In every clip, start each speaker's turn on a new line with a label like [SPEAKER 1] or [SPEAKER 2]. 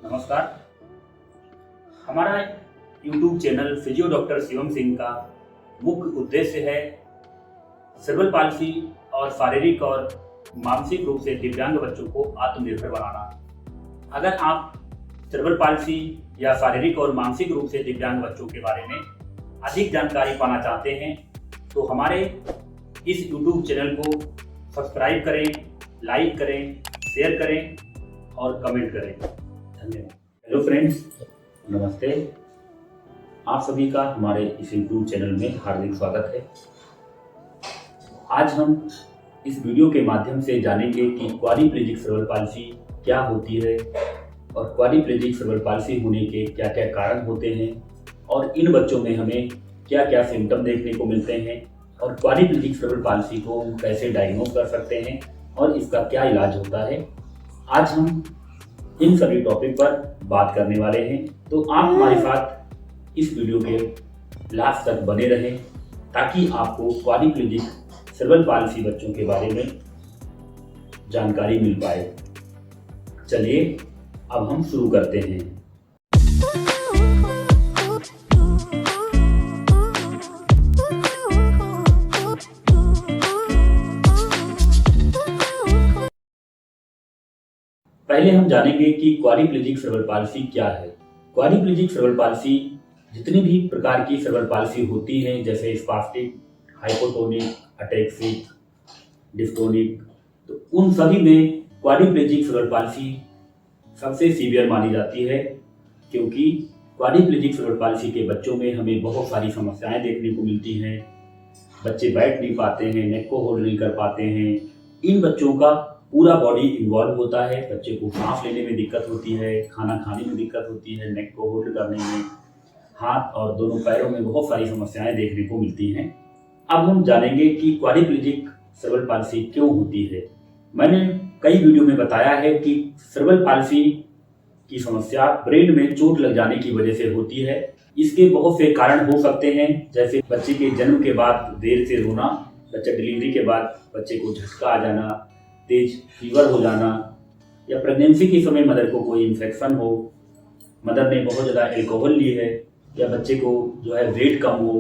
[SPEAKER 1] नमस्कार। हमारा YouTube channel physio doctor Shivam Singh का मुख्य उद्देश्य है सेरेब्रल पाल्सी और शारीरिक और मानसिक रूप से दिव्यांग बच्चों को आत्मनिर्भर बनाना। अगर आप सेरेब्रल पाल्सी या शारीरिक और मानसिक रूप से दिव्यांग बच्चों के बारे में अधिक जानकारी पाना चाहते हैं तो हमारे इस YouTube चैनल को सब्सक्राइब करें, लाइक करें, शेयर करें और कमेंट करें। धन्यवाद। हेलो फ्रेंड्स, नमस्ते। आप सभी का हमारे इस YouTube चैनल में हार्दिक स्वागत है। आज हम इस वीडियो के माध्यम से जानेंगे कि क्वाड्रिप्लेजिक सेरेब्रल पाल्सी क्या होती है और क्वाड्रिप्लेजिक सेरेब्रल पाल्सी होने के क्या क्या कारण होते हैं और इन बच्चों में हमें क्या क्या सिम्टम देखने को मिलते हैं और क्वाड्रिप्लेजिक सेरेब्रल पाल्सी को हम कैसे डायग्नोज कर सकते हैं और इसका क्या इलाज होता है। आज हम इन सभी टॉपिक पर बात करने वाले हैं, तो आप हमारे साथ इस वीडियो के लास्ट तक बने रहें ताकि आपको क्वाड्रिप्लेजिक सेरेब्रल पाल्सी बच्चों के बारे में जानकारी मिल पाए। चलिए अब हम शुरू करते हैं। पहले हम जानेंगे कि क्वाड्रिप्लेजिक सेरेब्रल पाल्सी क्या है। क्वाड्रिप्लेजिक सेरेब्रल पाल्सी जितनी भी प्रकार की सेरेब्रल पाल्सी होती हैं, जैसे स्पास्टिक, हाइपोटोनिक, अटैक्सिक, डिस्टोनिक, तो उन सभी में क्वाड्रिप्लेजिक सेरेब्रल पाल्सी सबसे सीवियर मानी जाती है, क्योंकि क्वाड्रिप्लेजिक सेरेब्रल पाल्सी के बच्चों में हमें बहुत सारी समस्याएं देखने को मिलती हैं। बच्चे बैठ नहीं पाते हैं, नेक को होल्ड नहीं कर पाते हैं। इन बच्चों का पूरा बॉडी इन्वॉल्व होता है। बच्चे को सांस लेने में दिक्कत होती है, खाना खाने में दिक्कत होती है, नेक को होल्ड करने में, हाथ और दोनों पैरों में बहुत सारी समस्याएं देखने को मिलती हैं। अब हम जानेंगे कि क्वाड्रिप्लेजिक सेरेब्रल पाल्सी क्यों होती है। मैंने कई वीडियो में बताया है कि सेरेब्रल पाल्सी की समस्या ब्रेन में चोट लग जाने की वजह से होती है। इसके बहुत से कारण हो सकते हैं, जैसे बच्चे के जन्म के बाद देर से रोना, बच्चा डिलीवरी के बाद बच्चे को झटका आ जाना, तेज फीवर हो जाना, या प्रेगनेंसी के समय मदर को कोई इन्फेक्शन हो, मदर ने बहुत ज़्यादा एल्कोहल ली है, या बच्चे को जो है वेट कम हो,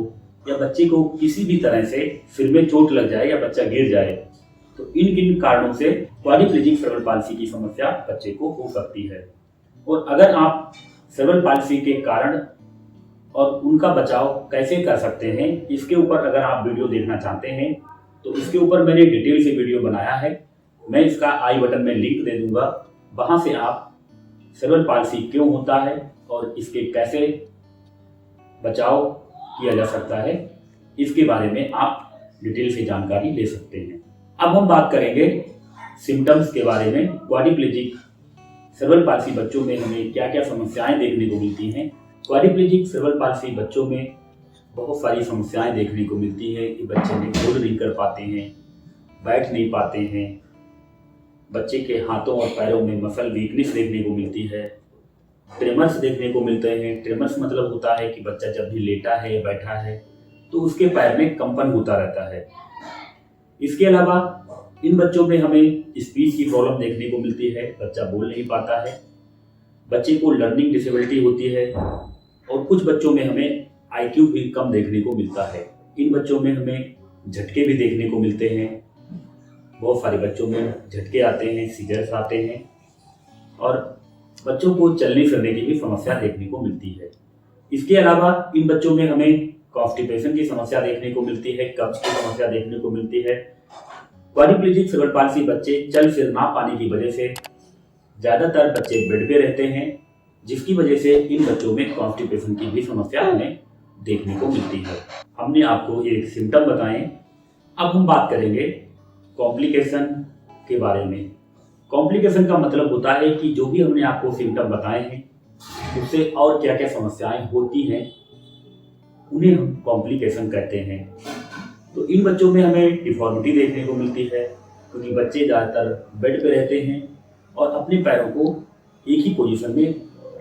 [SPEAKER 1] या बच्चे को किसी भी तरह से सिर में चोट लग जाए या बच्चा गिर जाए, तो इन किन कारणों से क्वाड्रिप्लेजिक सेरेब्रल पाल्सी की समस्या बच्चे को हो सकती है। और अगर आप सेरेब्रल पाल्सी के कारण और उनका बचाव कैसे कर सकते हैं, इसके ऊपर अगर आप वीडियो देखना चाहते हैं तो इसके ऊपर मैंने डिटेल से वीडियो बनाया है। मैं इसका आई बटन में लिंक दे दूंगा, वहां से आप सेरेब्रल पाल्सी क्यों होता है और इसके कैसे बचाव किया जा सकता है, इसके बारे में आप डिटेल से जानकारी ले सकते हैं। अब हम बात करेंगे सिम्टम्स के बारे में। क्वाड्रिप्लेजिक सेरेब्रल पाल्सी बच्चों में हमें क्या क्या समस्याएं देखने को मिलती हैं। क्वाड्रिप्लेजिक सेरेब्रल पाल्सी बच्चों में बहुत सारी समस्याएं देखने को मिलती है कि बच्चे नेक होल्ड नहीं कर पाते हैं, बैठ नहीं पाते हैं, बच्चे के हाथों और पैरों में मसल वीकनेस देखने को मिलती है, ट्रेमर्स देखने को मिलते हैं। ट्रेमर्स मतलब होता है कि बच्चा जब भी लेटा है या बैठा है तो उसके पैर में कंपन होता रहता है। इसके अलावा इन बच्चों में हमें स्पीच की प्रॉब्लम देखने को मिलती है, बच्चा बोल नहीं पाता है, बच्चे को लर्निंग डिसेबिलिटी होती है, और कुछ बच्चों में हमें IQ भी कम देखने को मिलता है। इन बच्चों में हमें झटके भी देखने को मिलते हैं। बहुत सारे बच्चों में झटके आते हैं, सीजर्स आते हैं, और बच्चों को चलने फिरने की भी समस्या देखने को मिलती है। इसके अलावा इन बच्चों में हमें कॉन्स्टिपेशन की समस्या देखने को मिलती है, कब्ज की समस्या देखने को मिलती है। क्वाड्रिप्लेजिक सेरेब्रल पाल्सी बच्चे चल फिर ना पाने की वजह से ज़्यादातर बच्चे बेड पे रहते हैं, जिसकी वजह से इन बच्चों में कॉन्स्टिपेशन की भी समस्या हमें देखने को मिलती है। हमने आपको एक सिम्टम बताए। अब हम बात करेंगे कॉम्प्लिकेशन के बारे में। कॉम्प्लिकेशन का मतलब होता है कि जो भी हमने आपको सिम्टम बताए हैं उससे और क्या क्या समस्याएं होती हैं, उन्हें हम कॉम्प्लिकेशन कहते हैं। तो इन बच्चों में हमें डिफॉर्मिटी देखने को मिलती है, क्योंकि बच्चे ज़्यादातर बेड पे रहते हैं और अपने पैरों को एक ही पोजीशन में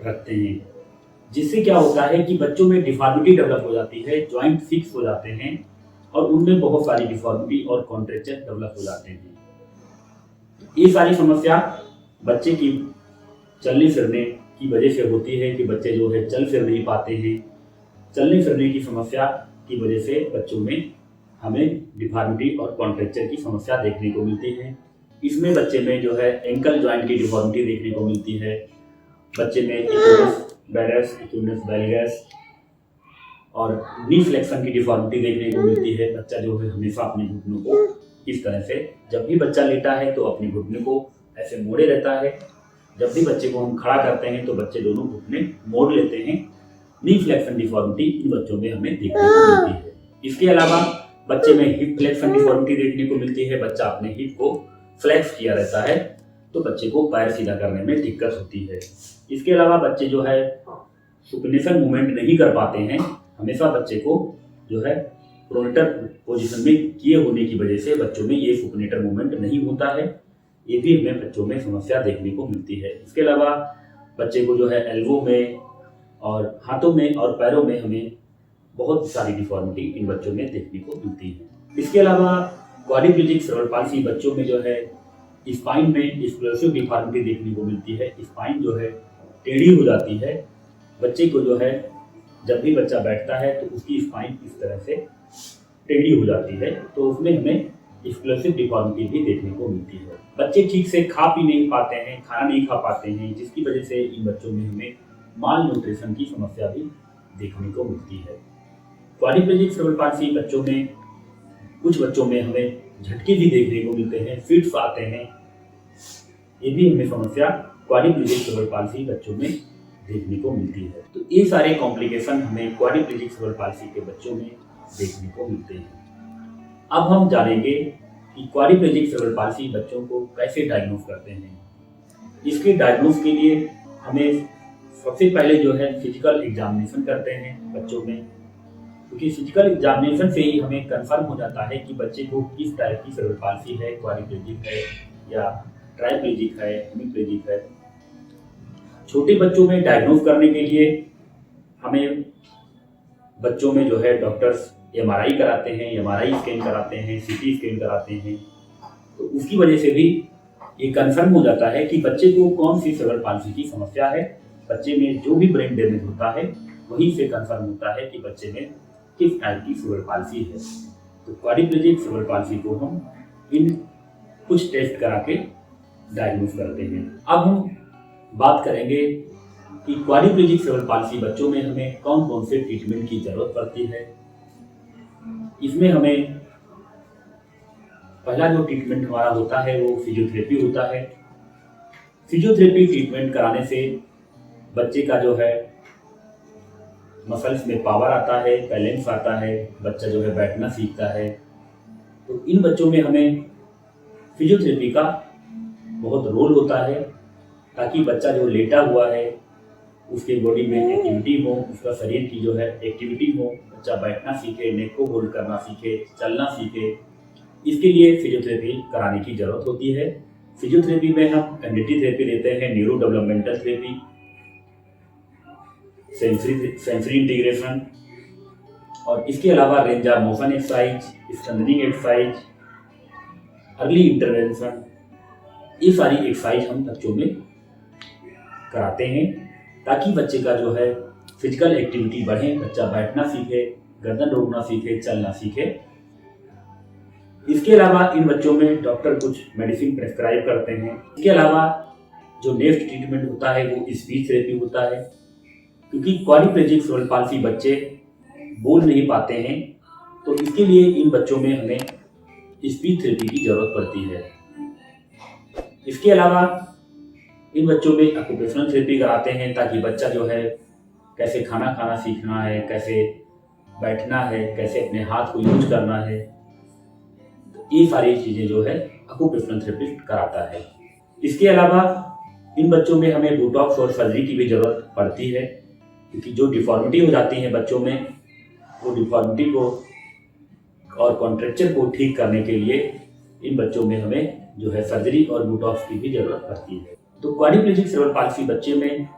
[SPEAKER 1] रखते हैं, जिससे क्या होता है कि बच्चों में डिफॉर्मिटी डेवलप हो जाती है, जॉइंट फिक्स हो जाते हैं और उनमें बहुत सारी डिफॉर्मिटी और कॉन्ट्रैक्चर डेवलप हो जाते हैं। ये सारी समस्या बच्चे की चलने फिरने की वजह से होती है कि बच्चे जो है चल फिर नहीं पाते हैं। चलने फिरने की समस्या की वजह से बच्चों में हमें डिफॉर्मिटी और कॉन्ट्रैक्चर की समस्या देखने को मिलती है। इसमें बच्चे में जो है एंकल जॉइंट की डिफॉर्मिटी देखने को मिलती है। बच्चे में इक्विनस बैरस, इक्विनस वैलगस और नी फ्लेक्शन की डिफॉर्मिटी देखने को मिलती है। बच्चा जो है हमेशा अपने घुटनों को इस तरह से, जब भी बच्चा लेटा है तो अपने घुटने को ऐसे मोड़े रहता है। जब भी बच्चे को हम खड़ा करते हैं तो बच्चे दोनों घुटने मोड़ लेते हैं। नी फ्लेक्शन डिफॉर्मिटी इन बच्चों में हमें देखने को मिलती है। इसके अलावा बच्चे में हिप फ्लेक्शन डिफॉर्मिटी देखने को मिलती है। बच्चा अपने हिप को फ्लेक्स किया रहता है तो बच्चे को पैर सीधा करने में दिक्कत होती है। इसके अलावा बच्चे जो है सुपिनेशन मूवमेंट नहीं कर पाते हैं। हमेशा बच्चे को जो है प्रोनेटर पोजीशन में किए होने की वजह से बच्चों में ये सुपिनेटर मूवमेंट नहीं होता है। ये भी हमें बच्चों में समस्या देखने को मिलती है। इसके अलावा बच्चे को जो है एल्बो में और हाथों में और पैरों में हमें बहुत सारी डिफॉर्मिटी इन बच्चों में देखने को मिलती है। इसके अलावा क्वाड्रिप्लेजिक सेरेब्रल पाल्सी बच्चों में जो है स्पाइन में एक्सप्लोसिव डिफॉर्मिटी देखने को मिलती है। स्पाइन जो है टेढ़ी हो जाती है। बच्चे को जो है जब भी बच्चा बैठता है तो उसकी स्पाइन इस तरह से टेढ़ी हो जाती है, तो उसमें हमें एक्सप्लोसिव डिफॉर्मिटी भी देखने को मिलती है। बच्चे ठीक से खा पी नहीं पाते हैं, खाना नहीं खा पाते हैं, जिसकी वजह से इन बच्चों में हमें माल न्यूट्रिशन की समस्या भी देखने को मिलती है। क्वाड्रिप्लेजिक सेरेब्रल पाल्सी बच्चों में, कुछ बच्चों में हमें झटके भी देखने को मिलते हैं, फिट्स आते हैं। ये भी हमें समस्या क्वाड्रिप्लेजिक सेरेब्रल पाल्सी बच्चों में देखने को मिलती है। तो ये सारे कॉम्प्लिकेशन हमें क्वाड्रिप्लेजिक सेरेब्रल पाल्सी के बच्चों में देखने को मिलते हैं। अब हम जानेंगे कि क्वाड्रिप्लेजिक सेरेब्रल पाल्सी बच्चों को कैसे डायग्नोज करते हैं। इसके डायग्नोज के लिए हमें सबसे पहले जो है फिजिकल एग्जामिनेशन करते हैं बच्चों में, क्योंकि फिजिकल एग्जामिनेशन से ही हमें कंफर्म हो जाता है कि बच्चे को किस टाइप की सेरेब्रल पाल्सी है, क्वाड्रिप्लेजिक है या ट्राइप्लेजिक है, हेमीप्लेजिक है। छोटे बच्चों में डायग्नोज करने के लिए हमें बच्चों में जो है डॉक्टर्स एमआरआई कराते हैं, एमआरआई स्कैन कराते हैं, सीटी स्कैन कराते हैं। तो उसकी वजह से भी ये कंफर्म हो जाता है कि बच्चे को कौन सी सेरेब्रल पाल्सी की समस्या है। बच्चे में जो भी ब्रेन डैमेज होता है वहीं से कंफर्म होता है कि बच्चे में किस टाइप की सेरेब्रल पाल्सी है। तो क्वाड्रिप्लेजिक सेरेब्रल पाल्सी को हम इन कुछ टेस्ट करा के डायग्नोज करते हैं। अब हम बात करेंगे कि क्वाड्रिप्लेजिक सेरेब्रल पाल्सी बच्चों में हमें कौन कौन से ट्रीटमेंट की जरूरत पड़ती है। इसमें हमें पहला जो ट्रीटमेंट हमारा होता है वो फिजियोथेरेपी होता है। फिजियोथेरेपी ट्रीटमेंट कराने से बच्चे का जो है मसल्स में पावर आता है, बैलेंस आता है, बच्चा जो है बैठना सीखता है। तो इन बच्चों में हमें फिजियोथेरेपी का बहुत रोल होता है, ताकि बच्चा जो लेटा हुआ है उसके बॉडी में एक्टिविटी हो, उसका शरीर की जो है एक्टिविटी हो, बच्चा बैठना सीखे, नेक को होल्ड करना सीखे, चलना सीखे। इसके लिए फिजियोथेरेपी कराने की जरूरत होती है। फिजियोथेरेपी में हम एनडीटी थेरेपी देते हैं, neuro developmental therapy, sensory integration, और इसके अलावा range of motion exercise, strengthening exercise, early intervention, ये सारी एक्सरसाइज हम बच्चों में कराते हैं ताकि बच्चे का जो है फिजिकल एक्टिविटी बढ़े, बच्चा बैठना सीखे, गर्दन रोकना सीखे, चलना सीखे। इसके अलावा इन बच्चों में डॉक्टर कुछ मेडिसिन प्रेस्क्राइब करते हैं। इसके अलावा जो नेक्स्ट ट्रीटमेंट होता है वो स्पीच थेरेपी होता है, क्योंकि क्वाड्रिप्लेजिक सेरेब्रल पाल्सी बच्चे बोल नहीं पाते हैं, तो इसके लिए इन बच्चों में हमें स्पीच थेरेपी की जरूरत पड़ती है। इसके अलावा इन बच्चों में ऑक्यूपेशनल थेरेपी कराते हैं ताकि बच्चा जो है कैसे खाना खाना सीखना है, कैसे बैठना है, कैसे अपने हाथ को यूज करना है। तो ये सारी चीज़ें जो है ऑक्यूपेशनल थेरेपिस्ट कराता है। इसके अलावा इन बच्चों में हमें बोटॉक्स और सर्जरी की भी ज़रूरत पड़ती है, क्योंकि जो डिफॉर्मिटी हो जाती है बच्चों में, वो डिफॉर्मिटी को और कॉन्ट्रैक्चर को ठीक करने के लिए इन बच्चों में हमें जो है सर्जरी और बोटॉक्स की भी जरूरत पड़ती है। तो क्वाड्रिप्लेजिक सेरेब्रल पाल्सी बच्चे में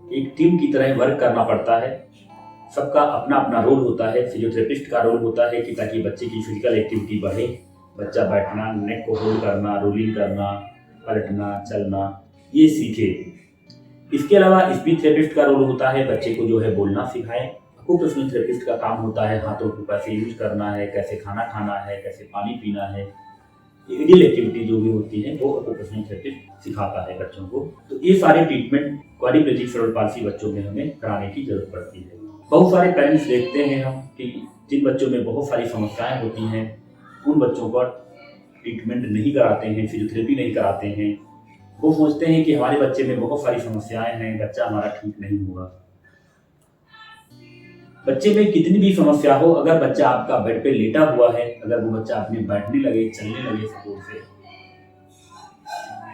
[SPEAKER 1] एक टीम की तरह वर्क करना पड़ता है। सबका अपना अपना रोल होता है। फिजियोथेरेपिस्ट का रोल होता है कि ताकि बच्चे की फिजिकल एक्टिविटी बढ़े, बच्चा बैठना, नेक को होल्ड करना, रोलिंग करना, पलटना, चलना, ये सीखे। इसके अलावा स्पीच थेरेपिस्ट का रोल होता है बच्चे को जो है बोलना सिखाए। ऑक्यूपेशनल थेरेपिस्ट का काम होता है हाथों को कैसे यूज करना है, कैसे खाना खाना है, कैसे पानी पीना है, एरियल एक्टिविटी जो भी होती है वो ऑक्यूपेशनल थेरेपिस्ट सिखाता है बच्चों को। तो ये सारे ट्रीटमेंट क्वाड्रिप्लेजिक सेरेब्रल पाल्सी बच्चों में हमें कराने की जरूरत पड़ती है। बहुत सारे पेरेंट्स देखते हैं हम कि जिन बच्चों में बहुत सारी समस्याएं होती हैं उन बच्चों का ट्रीटमेंट नहीं कराते हैं, फिजियोथेरेपी नहीं कराते हैं। वो सोचते हैं कि हमारे बच्चे में बहुत सारी समस्याएं हैं, बच्चा हमारा ठीक नहीं होगा। बच्चे में कितनी भी समस्या हो, अगर बच्चा आपका बेड पे लेटा हुआ है, अगर वो बच्चा अपने बैठने लगे, चलने लगे सपोर्ट से,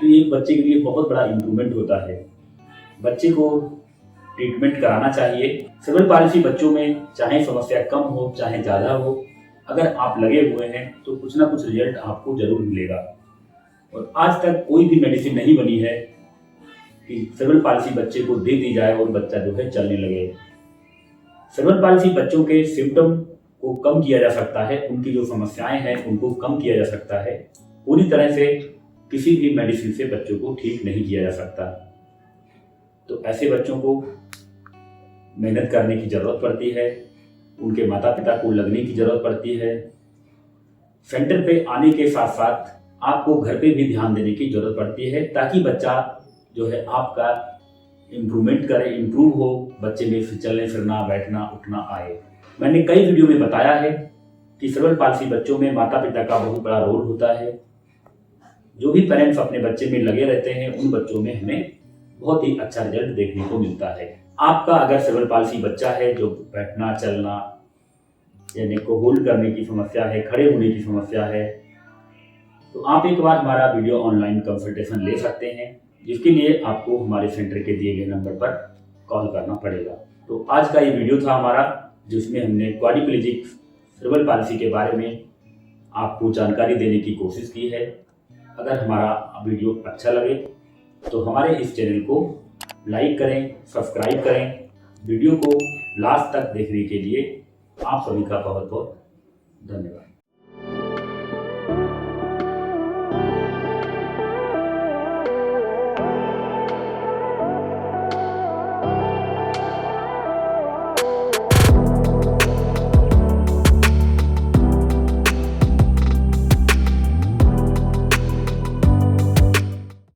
[SPEAKER 1] तो ये बच्चे के लिए बहुत बड़ा इम्प्रूवमेंट होता है। बच्चे को ट्रीटमेंट कराना चाहिए। सेरेब्रल पाल्सी बच्चों में चाहे समस्या कम हो चाहे ज़्यादा हो, अगर आप लगे हुए हैं तो कुछ ना कुछ रिजल्ट आपको जरूर मिलेगा। और आज तक कोई भी मेडिसिन नहीं बनी है कि सेरेब्रल पाल्सी बच्चे को दे दी जाए और बच्चा जो है चलने लगे। सेरेब्रल पाल्सी बच्चों के सिम्टम को कम किया जा सकता है, उनकी जो समस्याएं हैं उनको कम किया जा सकता है। पूरी तरह से किसी भी मेडिसिन से बच्चों को ठीक नहीं किया जा सकता। तो ऐसे बच्चों को मेहनत करने की ज़रूरत पड़ती है, उनके माता पिता को लगने की ज़रूरत पड़ती है। सेंटर पे आने के साथ साथ आपको घर पे भी ध्यान देने की ज़रूरत पड़ती है ताकि बच्चा जो है आपका इम्प्रूवमेंट करे, इम्प्रूव हो, बच्चे में चलने फिरना, बैठना, उठना आए। मैंने कई वीडियो में बताया है कि सेरेब्रल पाल्सी बच्चों में माता पिता का बहुत बड़ा रोल होता है। जो भी पेरेंट्स अपने बच्चे में लगे रहते हैं उन बच्चों में हमें बहुत ही अच्छा रिजल्ट देखने को मिलता है। आपका अगर सेरेब्रल पाल्सी बच्चा है जो बैठना, चलना या नेक को होल्ड करने की समस्या है, खड़े होने की समस्या है, तो आप एक बार हमारा वीडियो ऑनलाइन कंसल्टेशन ले सकते हैं, जिसके लिए आपको हमारे सेंटर के दिए गए नंबर पर कॉल करना पड़ेगा। तो आज का ये वीडियो था हमारा, जिसमें हमने क्वाड्रिप्लेजिक सेरेब्रल पाल्सी के बारे में आपको जानकारी देने की कोशिश की है। अगर हमारा वीडियो अच्छा लगे तो हमारे इस चैनल को लाइक करें, सब्सक्राइब करें। वीडियो को लास्ट तक देखने के लिए आप सभी का बहुत बहुत धन्यवाद।